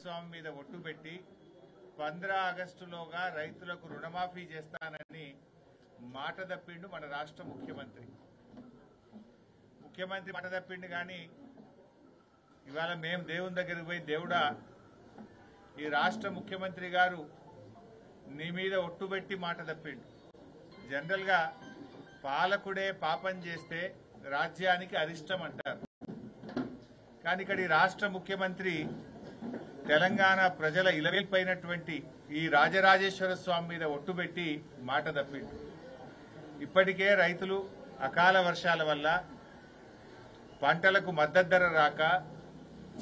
స్వామి మీద ఒట్టు పెట్టి 15 ఆగస్టులోగా రైతులకు రుణమాఫీ చేస్తానని మాట తప్పిండు మన రాష్ట్ర ముఖ్యమంత్రి మాట తప్పిండు. కానీ ఇవాళ మేము దేవుని దగ్గరికి పోయి, దేవుడా ఈ రాష్ట్ర ముఖ్యమంత్రి గారు నీ మీద ఒట్టు పెట్టి మాట తప్పిండు. జనరల్ గా పాలకుడే పాపం చేస్తే రాజ్యానికి అరిష్టం అంటారు. కానీ ఇక్కడ ఈ రాష్ట్ర ముఖ్యమంత్రి తెలంగాణ ప్రజల ఇలవేల్పైనటువంటి ఈ రాజరాజేశ్వర స్వామి మీద ఒట్టు పెట్టి మాట తప్పిండు. ఇప్పటికే రైతులు అకాల వర్షాల వల్ల పంటలకు మద్దతు ధర రాక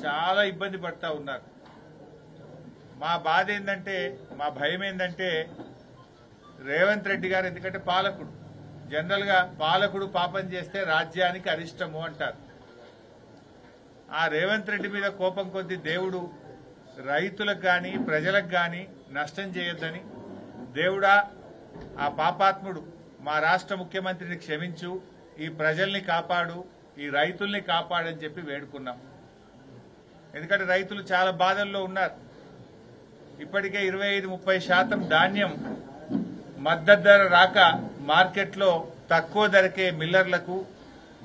చాలా ఇబ్బంది పడతా ఉన్నారు. మా బాధ ఏంటంటే, మా భయం ఏంటంటే రేవంత్ రెడ్డి గారు, ఎందుకంటే పాలకుడు, జనరల్ గా పాలకుడు పాపం చేస్తే రాజ్యానికి అరిష్టము అంటారు. ఆ రేవంత్ రెడ్డి మీద కోపం కొద్దీ దేవుడు రైతులకు గాని ప్రజలకు గాని నష్టం చేయొద్దని, దేవుడా ఆ పాపాత్ముడు మా రాష్ట్ర ముఖ్యమంత్రిని క్షమించు, ఈ ప్రజల్ని కాపాడు, ఈ రైతుల్ని కాపాడని చెప్పి వేడుకున్నాం. ఎందుకంటే రైతులు చాలా బాధల్లో ఉన్నారు. ఇప్పటికే 25-30% ధాన్యం మద్దతు ధర రాక మార్కెట్లో తక్కువ ధరకే మిల్లర్లకు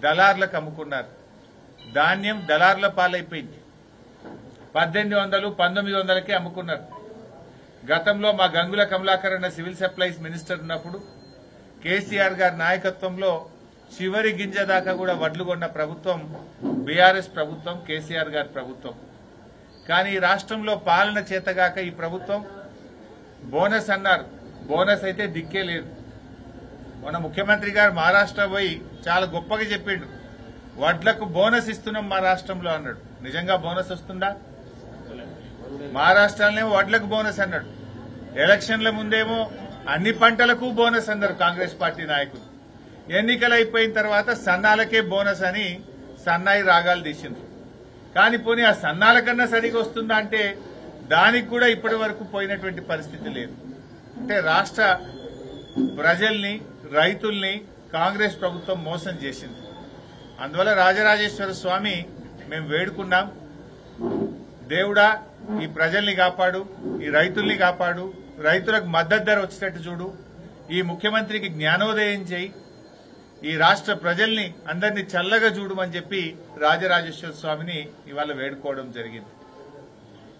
దళార్లకు అమ్ముకున్నారు. ధాన్యం దళార్ల పాలైపోయింది. 1800-1900కే అమ్ముకున్నారు. గతంలో మా గంగుల కమలాకర్ అన్న సివిల్ సప్లైస్ మినిస్టర్ ఉన్నప్పుడు కేసీఆర్ గారి నాయకత్వంలో చివరి గింజ దాకా కూడా వడ్లు కొన్న ప్రభుత్వం బీఆర్ఎస్ ప్రభుత్వం, కేసీఆర్ గారి ప్రభుత్వం. కానీ ఈ రాష్ట్రంలో పాలన చేతగాక ఈ ప్రభుత్వం బోనస్ అన్నారు, బోనస్ అయితే దిక్కే లేదు. మన ముఖ్యమంత్రి గారు మహారాష్ట్ర పోయి చాలా గొప్పగా చెప్పిండు, వడ్లకు బోనస్ ఇస్తున్నాం మా రాష్ట్రంలో అన్నాడు. నిజంగా బోనస్ వస్తుందా? మహారాష్ట్రలోనేమో వడ్లకు బోనస్ అన్నాడు, ఎలక్షన్ల ముందేమో అన్ని పంటలకు బోనస్ అన్నారు కాంగ్రెస్ పార్టీ నాయకులు. ఎన్నికలు అయిపోయిన తర్వాత సన్నాలకే బోనస్ అని సన్నాయి రాగాలు తీసిండ్రు. కానీ పోనీ ఆ సన్నాల కన్నా సరిగా వస్తుందా అంటే దానికి కూడా ఇప్పటి వరకు పోయినటువంటి పరిస్థితి లేదు. అంటే రాష్ట్ర ప్రజల్ని, రైతుల్ని కాంగ్రెస్ ప్రభుత్వం మోసం చేసింది. అందువల్ల రాజరాజేశ్వర స్వామి మేము వేడుకున్నాం, దేవుడా ఈ ప్రజల్ని కాపాడు, ఈ రైతుల్ని కాపాడు, రైతులకు మద్దతు ధర వచ్చేటట్టు చూడు, ఈ ముఖ్యమంత్రికి జ్ఞానోదయం చేయి, ఈ రాష్ట్ర ప్రజల్ని అందరినీ చల్లగా చూడమని చెప్పి రాజరాజేశ్వర స్వామిని ఇవాళ వేడుకోవడం జరిగింది.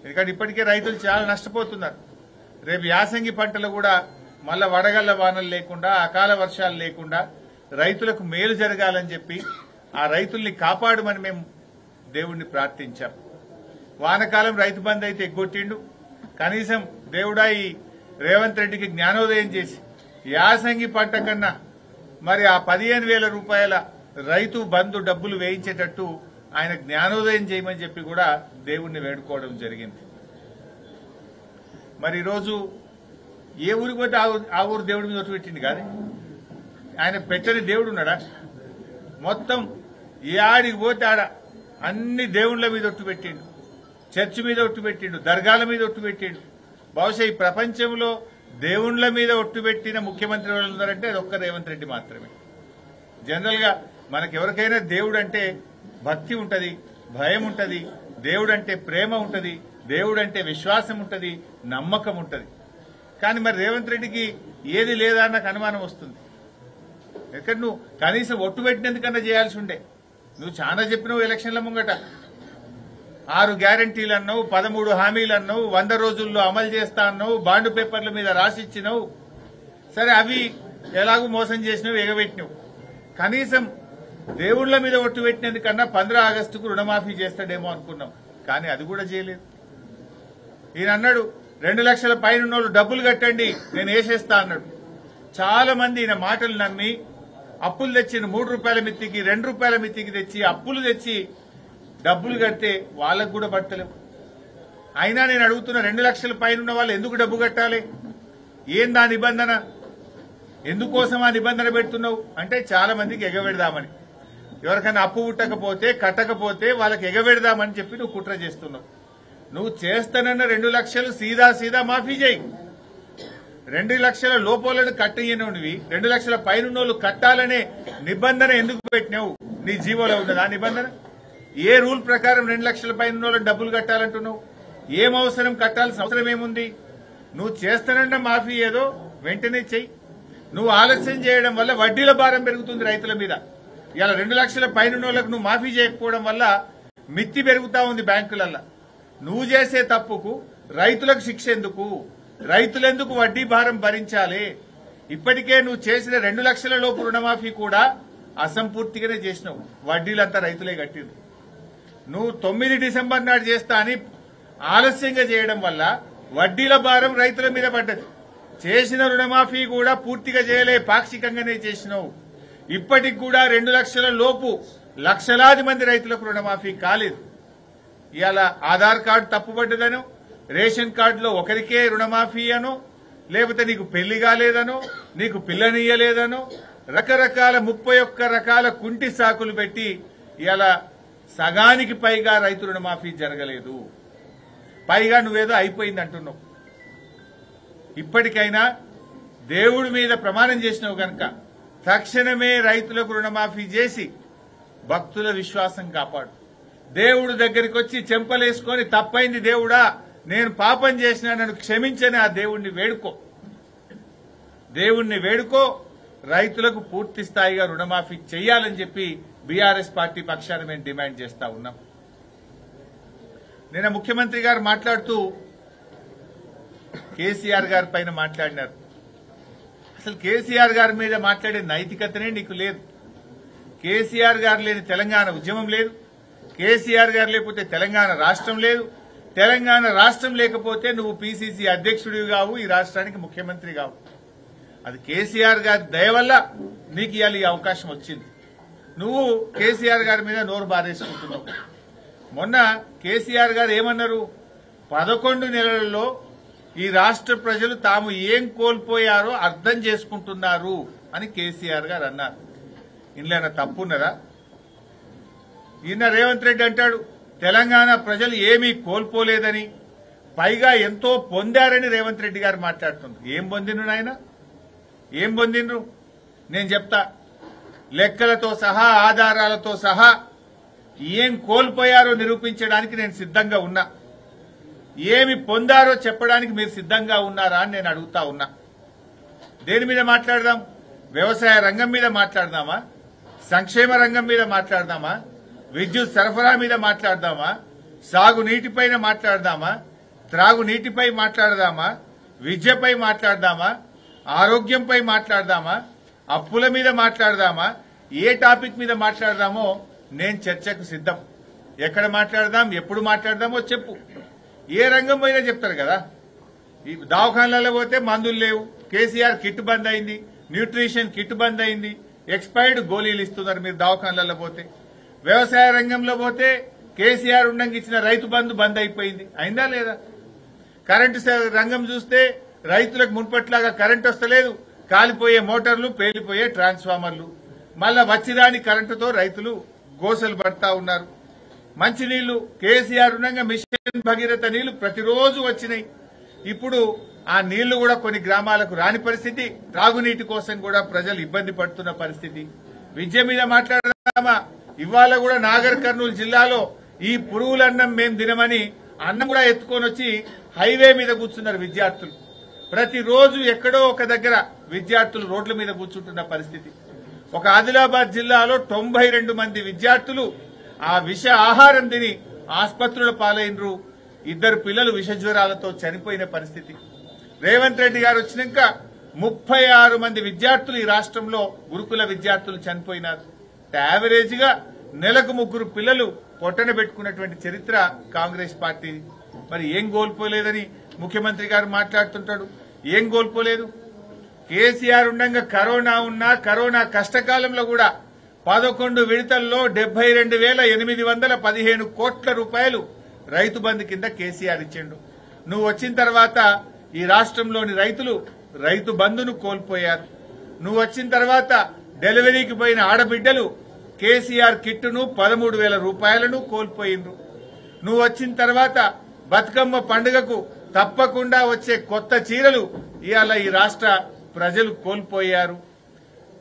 ఎందుకంటే ఇప్పటికే రైతులు చాలా నష్టపోతున్నారు. రేపు యాసంగి పంటలు కూడా మళ్ళా వడగళ్ల వానలు లేకుండా, అకాల వర్షాలు లేకుండా రైతులకు మేలు జరగాలని చెప్పి ఆ రైతుల్ని కాపాడమని మేము దేవుణ్ణి ప్రార్థించాం. వానకాలం రైతు బంధు అయితే ఎగ్గొట్టిండు. కనీసం దేవుడా ఈ రేవంత్ రెడ్డికి జ్ఞానోదయం చేసి యాసంగి పంట కన్నా మరి ఆ 15,000 రూపాయల రైతు బంధు డబ్బులు వేయించేటట్టు ఆయన జ్ఞానోదయం చేయమని చెప్పి కూడా దేవుణ్ణి వేడుకోవడం జరిగింది. మరి ఈరోజు ఏ ఊరికి పోతే ఆ ఊరు దేవుడి మీద ఒట్టు పెట్టింది కానీ ఆయన పెట్టని దేవుడు ఉన్నాడా? మొత్తం ఏ ఆడికి పోతే ఆడ అన్ని దేవుళ్ల మీద ఒట్టు పెట్టిండు, చర్చి మీద ఒట్టు పెట్టిండు, దర్గాల మీద ఒట్టు పెట్టిండు. బహుశా ఈ ప్రపంచంలో దేవుళ్ల మీద ఒట్టు పెట్టిన ముఖ్యమంత్రి వాళ్ళు ఉన్నారంటే అది ఒక్క రేవంత్ రెడ్డి మాత్రమే. జనరల్ గా మనకెవరికైనా దేవుడు అంటే భక్తి ఉంటది, భయం ఉంటది, దేవుడు అంటే ప్రేమ ఉంటది, దేవుడు అంటే విశ్వాసం ఉంటది, నమ్మకం ఉంటది. కానీ మరి రేవంత్ రెడ్డికి ఏది లేదా నాకు అనుమానం వస్తుంది. ఎక్కడ నువ్వు కనీసం ఒట్టు పెట్టినందుకన్నా చేయాల్సి ఉండే. నువ్వు చాలా చెప్పినావు ఎలక్షన్ల ముంగట, 6 గ్యారంటీలు అన్నావు, 13 హామీలు అన్నావు, 100 రోజుల్లో అమలు చేస్తా అన్నావు, బాండ్ పేపర్ల మీద రాసిచ్చినావు. సరే అవి ఎలాగూ మోసం చేసినావు, ఎగబెట్టినావు. కనీసం దేవుళ్ల మీద ఒట్టు పెట్టినందుకన్నా 15 ఆగస్టుకు రుణమాఫీ చేస్తాడేమో అనుకున్నాం. కానీ అది కూడా చేయలేదు. ఈయన అన్నాడు 2 లక్షల పైన ఉన్నోళ్ళు డబ్బులు కట్టండి నేను వేసేస్తా అన్నాడు. చాలా మంది ఈయన మాటలు నమ్మి అప్పులు తెచ్చిన 3 రూపాయల మిత్తికి 2 రూపాయల మిత్తికి తెచ్చి అప్పులు తెచ్చి డబ్బులు కడితే వాళ్ళకు కూడా పట్టలేవు. అయినా నేను అడుగుతున్నా, 2 లక్షల పైన ఉన్న వాళ్ళు ఎందుకు డబ్బు కట్టాలి? ఏం దా నిబంధన? ఎందుకోసం ఆ నిబంధన పెడుతున్నావు అంటే చాలా మందికి ఎగబెడదామని. ఎవరికైనా అప్పు పుట్టకపోతే కట్టకపోతే వాళ్ళకి ఎగబెడదామని చెప్పి నువ్వు కుట్ర చేస్తున్నావు. నువ్వు చేస్తానన్న 2 లక్షలు సీదా మాఫీ చేయి. 2 లక్షల లోపలను కట్టయ్యనువి 2 లక్షల పైన కట్టాలనే నిబంధన ఎందుకు పెట్టినావు? నీ జీవోలో ఉన్నది ఆ నిబంధన? ఏ రూల్ ప్రకారం 2 లక్షల పైన డబ్బులు కట్టాలంటున్నావు? ఏం అవసరం, కట్టాల్సిన అవసరం ఏముంది? నువ్వు చేస్తానన్న మాఫీ ఏదో వెంటనే చెయ్యి. నువ్వు ఆలస్యం చేయడం వల్ల వడ్డీల భారం పెరుగుతుంది రైతుల మీద. ఇలా 2 లక్షల పైన నువ్వు మాఫీ చేయకపోవడం వల్ల మిత్తి పెరుగుతా ఉంది బ్యాంకులల్లో. నువ్వు చేసే తప్పుకు రైతులకు శిక్ష ఎందుకు? రైతులెందుకు వడ్డీ భారం భరించాలి? ఇప్పటికే నువ్వు చేసిన 2 లక్షల లోపు రుణమాఫీ కూడా అసంపూర్తిగానే చేసినావు. వడ్డీలంతా రైతులే కట్టింది. నువ్వు 9 డిసెంబర్ నాడు చేస్తా అని ఆలస్యంగా చేయడం వల్ల వడ్డీల భారం రైతుల మీద పడ్డది. చేసిన రుణమాఫీ కూడా పూర్తిగా చేయలే, పాక్షికంగానే చేసినావు. ఇప్పటికి కూడా 2 లక్షల లోపు లక్షలాది మంది రైతులకు రుణమాఫీ కాలేదు. ఇవాళ ఆధార్ కార్డు తప్పుపడ్డదనో, రేషన్ కార్డులో ఒకరికే రుణమాఫీ అనో, లేకపోతే నీకు పెళ్లి కాలేదనో, నీకు పిల్లనియ్యలేదనో, రకరకాల 31 రకాల కుంటి సాకులు పెట్టి ఇవాళ సగానికి పైగా రైతు రుణమాఫీ జరగలేదు. పైగా నువ్వేదో అయిపోయింది అంటున్నావు. ఇప్పటికైనా దేవుడి మీద ప్రమాణం చేసినావు గనక తక్షణమే రైతులకు రుణమాఫీ చేసి భక్తుల విశ్వాసం కాపాడు. దేవుడు దగ్గరికి వచ్చి చెంపలేసుకొని తప్పైంది దేవుడా, నేను పాపం చేసినా నన్ను క్షమించని ఆ దేవుణ్ణి వేడుకో. రైతులకు పూర్తి స్థాయిగా రుణమాఫీ చేయాలని చెప్పి బీఆర్ఎస్ పార్టీ పక్షాన మేము డిమాండ్ చేస్తా ఉన్నాం. నిన్న ముఖ్యమంత్రి గారు మాట్లాడుతూ కేసీఆర్ గారి పైన మాట్లాడినారు. అసలు కేసీఆర్ గారి మీద మాట్లాడే నైతికతనే నీకు లేదు. కేసీఆర్ గారు లేని తెలంగాణ ఉద్యమం లేదు. కేసీఆర్ గారు లేకపోతే తెలంగాణ రాష్ట్రం లేదు. తెలంగాణ రాష్ట్రం లేకపోతే నువ్వు పీసీసీ అధ్యక్షుడివి కావు, ఈ రాష్ట్రానికి ముఖ్యమంత్రి కావు. అది కేసీఆర్ గారి దయ వల్ల నీకు ఇవాళ ఈ అవకాశం వచ్చింది. నువ్వు కేసీఆర్ గారి మీద నోరు బారేసుకుంటున్నావు. మొన్న కేసీఆర్ గారు ఏమన్నారు? 11 నెలలలో ఈ రాష్ట్ర ప్రజలు తాము ఏం కోల్పోయారో అర్థం చేసుకుంటున్నారు అని కేసీఆర్ గారు అన్నారు. ఇందులో తప్పున్నదా? ఈయన రేవంత్ రెడ్డి అంటాడు తెలంగాణ ప్రజలు ఏమీ కోల్పోలేదని, పైగా ఎంతో పొందారని రేవంత్ రెడ్డి గారు మాట్లాడుతున్నారు. ఏం పొందిండ్రు నాయన? ఏం పొందిండ్రు? నేను చెప్తా. లెక్కలతో సహా, ఆధారాలతో సహా ఏం కోల్పోయారో నిరూపించడానికి నేను సిద్ధంగా ఉన్నా. ఏమి పొందారో చెప్పడానికి మీరు సిద్ధంగా ఉన్నారా అని నేను అడుగుతా ఉన్నా. దేని మీద మాట్లాడదాం? వ్యవసాయ రంగం మీద మాట్లాడదామా? సంక్షేమ రంగం మీద మాట్లాడదామా? విద్యుత్ సరఫరా మీద మాట్లాడదామా? సాగునీటిపైన మాట్లాడదామా? త్రాగునీటిపై మాట్లాడదామా? విద్యపై మాట్లాడదామా? ఆరోగ్యంపై మాట్లాడదామా? అప్పుల మీద మాట్లాడదామా? ఏ టాపిక్ మీద మాట్లాడదామో నేను చర్చకు సిద్ధం. ఎక్కడ మాట్లాడదాం, ఎప్పుడు మాట్లాడదామో చెప్పు. ఏ రంగం పోయినా చెప్తారు కదా. ఈ దవాఖానాలలో పోతే మందులు లేవు, కేసీఆర్ కిట్ బంద్ అయింది, న్యూట్రిషన్ కిట్ బంద్ అయింది, ఎక్స్పైర్డ్ గోళీలు ఇస్తున్నారు మీరు దవాఖానాలలో పోతే. వ్యవసాయ రంగంలో పోతే కేసీఆర్ ఉండంగా ఇచ్చిన రైతు బంధు బంద్ అయిపోయింది. అయిందా లేదా? కరెంటు రంగం చూస్తే రైతులకు మున్పట్లాగా కరెంటు వస్తలేదు. కాలిపోయే మోటార్లు, పేలిపోయే ట్రాన్స్ఫార్మర్లు, మళ్ళా వచ్చిరాని కరెంటుతో రైతులు గోసలు పడతా ఉన్నారు. మంచినీళ్లు కేసీఆర్ ఉండగా మిషన్ భగీరథ నీళ్లు ప్రతిరోజు వచ్చినాయి. ఇప్పుడు ఆ నీళ్లు కూడా కొన్ని గ్రామాలకు రాని పరిస్థితి. త్రాగునీటి కోసం కూడా ప్రజలు ఇబ్బంది పడుతున్న పరిస్థితి. విద్య మీద మాట్లాడదామా? ఇవాళ కూడా నాగర్ కర్నూలు జిల్లాలో ఈ పురుగులన్నం మేం తినమని అన్నం కూడా ఎత్తుకొని వచ్చి హైవే మీద కూర్చున్నారు విద్యార్థులు. ప్రతిరోజు ఎక్కడో ఒక దగ్గర విద్యార్థులు రోడ్ల మీద కూర్చుంటున్న పరిస్థితి. ఒక ఆదిలాబాద్ జిల్లాలో 92 మంది విద్యార్థులు ఆ విష ఆహారం తిని ఆసుపత్రుల పాలైనరు. 2 పిల్లలు విష జ్వరాలతో చనిపోయిన పరిస్థితి. రేవంత్ రెడ్డి గారు వచ్చినాక 36 మంది విద్యార్థులు ఈ రాష్ట్రంలో గురుకుల విద్యార్థులు చనిపోయినారు. యావరేజ్ గా నెలకు 3 పిల్లలు పొట్టన పెట్టుకున్నటువంటి చరిత్ర కాంగ్రెస్ పార్టీ. మరి ఏం కోల్పోలేదని ముఖ్యమంత్రి గారు మాట్లాడుతుంటాడు. ఏం కోల్పోలేదు? కేసీఆర్ ఉండగా కరోనా ఉన్నా, కరోనా కష్టకాలంలో కూడా 11 విడతల్లో 72,815 కోట్ల రూపాయలు రైతు బంధు కింద కేసీఆర్ ఇచ్చిండు. నువ్వు వచ్చిన తర్వాత ఈ రాష్ట్రంలోని రైతులు రైతు బంధును కోల్పోయారు. నువ్వు వచ్చిన తర్వాత డెలివరీకి పోయిన ఆడబిడ్డలు కేసీఆర్ కిట్టును 13,000 రూపాయలను కోల్పోయిండ్రు. నువ్వు వచ్చిన తర్వాత బతుకమ్మ పండుగకు తప్పకుండా వచ్చే కొత్త చీరలు ఇవాళ ఈ రాష్ట్ర ప్రజలు కోల్పోయారు.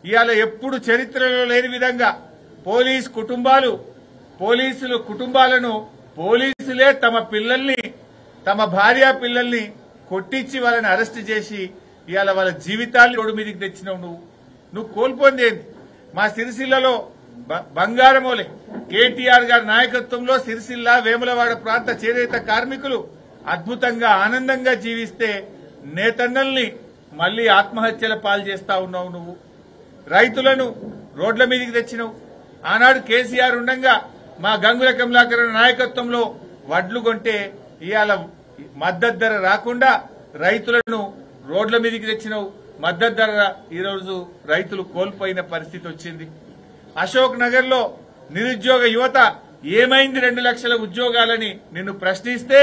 ఇవాళ ఎప్పుడు చరిత్రలో లేని విధంగా పోలీసుల కుటుంబాలను పోలీసులే తమ పిల్లల్ని తమ భార్య పిల్లల్ని కొట్టించి వాళ్ళని అరెస్ట్ చేసి ఇవాళ వాళ్ళ జీవితాన్ని రోడ్డు మీదకి తెచ్చినావు. నువ్వు కోల్పోయింది ఏంది? మా సిరిసిల్లలో బంగారమోలే కేటీఆర్ గారి నాయకత్వంలో సిరిసిల్ల వేములవాడ ప్రాంత చేనేత కార్మికులు అద్భుతంగా ఆనందంగా జీవిస్తే నేతన్నల్ని మళ్లీ ఆత్మహత్యల పాలు చేస్తా ఉన్నావు. నువ్వు రైతులను రోడ్ల మీదకి తెచ్చినావు. ఆనాడు కేసీఆర్ ఉండగా మా గంగుల కమలాకర్ నాయకత్వంలో వడ్లు కొంటే ఇవాళ మద్దతు ధర రాకుండా రైతులను రోడ్ల మీదకి తెచ్చినావు. మద్దతు ధర ఈరోజు రైతులు కోల్పోయిన పరిస్థితి వచ్చింది. అశోక్ నగర్ లో నిరుద్యోగ యువత ఏమైంది 2 లక్షల ఉద్యోగాలని నిన్ను ప్రశ్నిస్తే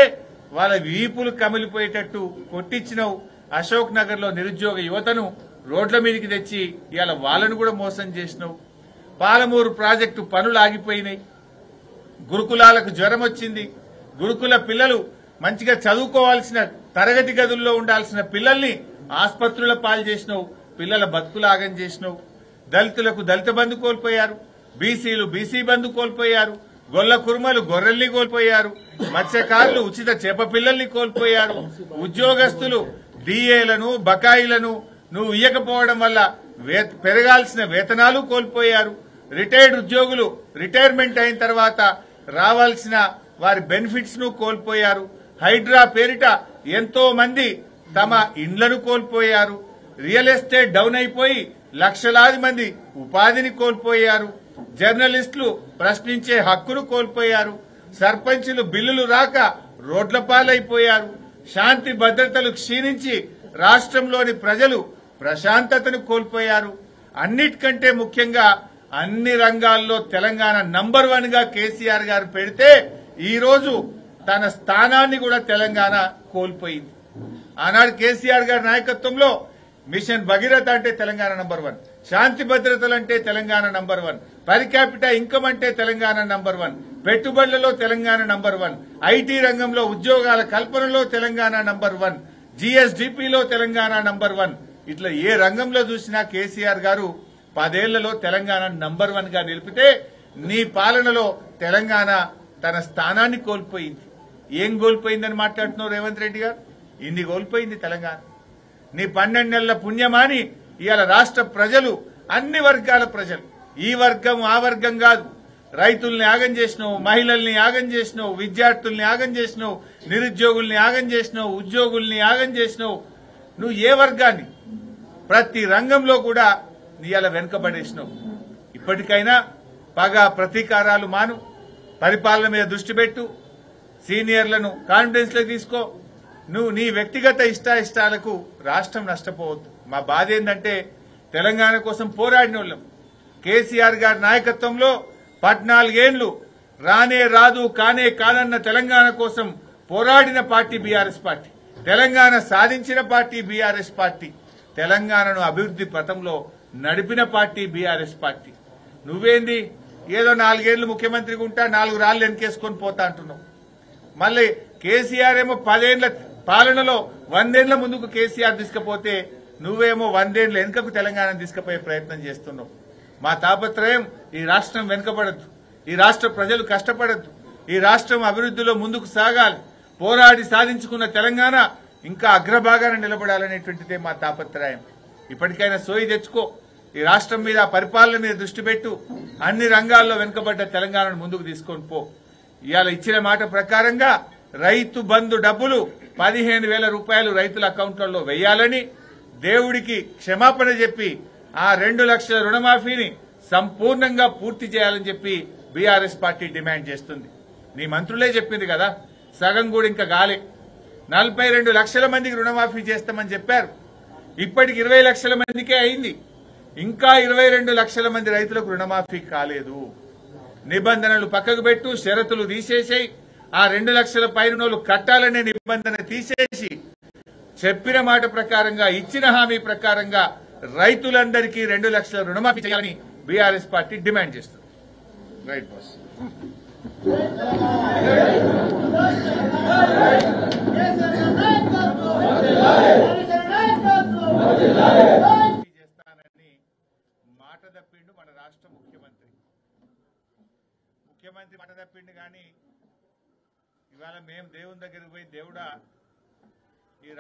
వాళ్ళ వీపులు కమిలిపోయేటట్టు కొట్టించినావు. అశోక్ నగర్ లో నిరుద్యోగ యువతను రోడ్ల మీదకి తెచ్చి ఇవాళ వాళ్ళను కూడా మోసం చేసినావు. పాలమూరు ప్రాజెక్టు పనులు ఆగిపోయినాయి. గురుకులాలకు జ్వరం వచ్చింది. గురుకుల పిల్లలు మంచిగా చదువుకోవాల్సిన తరగతి గదుల్లో ఉండాల్సిన పిల్లల్ని ఆసుపత్రుల పాలు చేసినావు. పిల్లల బతుకులాగం చేసినావు. దళితులకు దళిత బంధు కోల్పోయారు. బీసీలు బీసీ బంధు కోల్పోయారు. గొల్ల కుర్మలు గొర్రెల్ని కోల్పోయారు. మత్స్యకారులు ఉచిత చేప పిల్లల్ని కోల్పోయారు. ఉద్యోగస్తులు డిఏలను బకాయిలను నువ్వు ఇయ్యకపోవడం వల్ల పెరగాల్సిన వేతనాలు కోల్పోయారు. రిటైర్డ్ ఉద్యోగులు రిటైర్మెంట్ అయిన తర్వాత రావాల్సిన వారి బెనిఫిట్స్ ను కోల్పోయారు. హైడ్రా పేరిట ఎంతో మంది తమ ఇండ్లను కోల్పోయారు. రియల్ ఎస్టేట్ డౌన్ అయిపోయి లక్షలాది మంది ఉపాధిని కోల్పోయారు. జర్నలిస్టులు ప్రశ్నించే హక్కును కోల్పోయారు. సర్పంచులు బిల్లులు రాక రోడ్ల పాలైపోయారు. శాంతి భద్రతలు క్షీణించి రాష్ట్రంలోని ప్రజలు ప్రశాంతతను కోల్పోయారు. అన్నిటికంటే ముఖ్యంగా అన్ని రంగాల్లో తెలంగాణ నంబర్ 1 గా కేసీఆర్ గారు పెడితే ఈరోజు తన స్థానాన్ని కూడా తెలంగాణ కోల్పోయింది. ఆనాడు కేసీఆర్ గారి నాయకత్వంలో మిషన్ భగీరథ అంటే తెలంగాణ నంబర్ 1, శాంతి భద్రతలు అంటే Telangana number 1, per capita income అంటే తెలంగాణ నంబర్ 1, పెట్టుబడులలో తెలంగాణ నంబర్ 1, ఐటీ రంగంలో ఉద్యోగాల కల్పనలో తెలంగాణ నంబర్ 1, జీఎస్డీపీలో తెలంగాణ నంబర్ 1. ఇట్లా ఏ రంగంలో చూసినా కేసీఆర్ గారు 10 ఏళ్లలో తెలంగాణ నంబర్ 1 గా నిలిపితే నీ పాలనలో తెలంగాణ తన స్థానాన్ని కోల్పోయింది. ఏం కోల్పోయిందని మాట్లాడుతున్నావు రేవంత్ రెడ్డి గారు? ఇన్ని కోల్పోయింది తెలంగాణ. నీ 12 నెలల పుణ్యమాని ఇవాళ రాష్ట్ర ప్రజలు, అన్ని వర్గాల ప్రజలు, ఈ వర్గం ఆ వర్గం కాదు, రైతుల్ని ఆగం చేసినావు, మహిళల్ని ఆగం చేసినావు, విద్యార్థుల్ని ఆగం చేసినావు, నిరుద్యోగుల్ని ఆగం చేసినావు, ఉద్యోగుల్ని ఆగం చేసినావు. నువ్వు ఏ వర్గాన్ని ప్రతి రంగంలో కూడా ఇవాళ వెనుకబడేసినావు. ఇప్పటికైనా పగ ప్రతీకారాలు మాను, పరిపాలన మీద దృష్టి పెట్టు, సీనియర్లను కాన్ఫిడెన్స్ లోకి తీసుకో. నువ్వు నీ వ్యక్తిగత ఇష్టాయిష్టాలకు రాష్ట్రం నష్టపోవద్దు. మా బాధ ఏంటంటే తెలంగాణ కోసం పోరాడిన వాళ్ళం. కేసీఆర్ గారి నాయకత్వంలో 14 ఏళ్లు రానే రాదు కానే కాదన్న తెలంగాణ కోసం పోరాడిన పార్టీ బీఆర్ఎస్ పార్టీ. తెలంగాణ సాధించిన పార్టీ బీఆర్ఎస్ పార్టీ. తెలంగాణను అభివృద్ది పథంలో నడిపిన పార్టీ బీఆర్ఎస్ పార్టీ. నువ్వేంది ఏదో 4 ఏళ్లు ముఖ్యమంత్రిగా ఉంటా 4 రాళ్లు వెనకేసుకొని పోతా అంటున్నావు. మళ్ళీ కేసీఆర్ ఏమో 10 ఏళ్ల పాలనలో 100 ఏళ్ల ముందుకు కేసీఆర్ తీసుకుపోతే నువ్వేమో 100 ఏళ్ల వెనుకకు తెలంగాణను తీసుకుపోయే ప్రయత్నం చేస్తున్నావు. మా తాపత్రయం ఈ రాష్ట్రం వెనుకబడద్దు, ఈ రాష్ట్ర ప్రజలు కష్టపడద్దు, ఈ రాష్ట్రం అభివృద్దిలో ముందుకు సాగాలి. పోరాడి సాధించుకున్న తెలంగాణ ఇంకా అగ్రభాగాన నిలబడాలనేటువంటిదే మా తాపత్రయం. ఇప్పటికైనా సోయి తెచ్చుకో, ఈ రాష్ట్రం మీద పరిపాలన మీద దృష్టి పెట్టు, అన్ని రంగాల్లో వెనుకబడ్డ తెలంగాణను ముందుకు తీసుకొని పో. ఇవాళ ఇచ్చిన మాట ప్రకారంగా రైతు బంధు డబ్బులు 15,000 రూపాయలు రైతుల అకౌంట్లలో వేయాలని దేవుడికి క్షమాపణ చెప్పి ఆ 2 లక్షల రుణమాఫీని సంపూర్ణంగా పూర్తి చేయాలని చెప్పి బీఆర్ఎస్ పార్టీ డిమాండ్ చేస్తుంది. నీ మంత్రులే చెప్పింది కదా, సగం కూడా ఇంకా గాలే. 42 లక్షల మందికి రుణమాఫీ చేస్తామని చెప్పారు. ఇప్పటికి 20 లక్షల మందికే అయింది. ఇంకా 22 లక్షల మంది రైతులకు రుణమాఫీ కాలేదు. నిబంధనలు పక్కకు పెట్టు, షరతులు తీసేసేయి. ఆ 2 లక్షల పైన కట్టాలనే నిబంధన తీసేసి చెప్పిన మాట ప్రకారంగా, ఇచ్చిన హామీ ప్రకారంగా రైతులందరికీ 2 లక్షల రుణమాఫీ చేయాలని బీఆర్ఎస్ పార్టీ డిమాండ్ చేస్తుంది. Right boss. చేస్తానని మాట తప్పిండు మన రాష్ట్ర ముఖ్యమంత్రి మాట తప్పిండు. కానీ ఇవాళ మేము దేవుని దగ్గరికి పోయి దేవుడా ఈ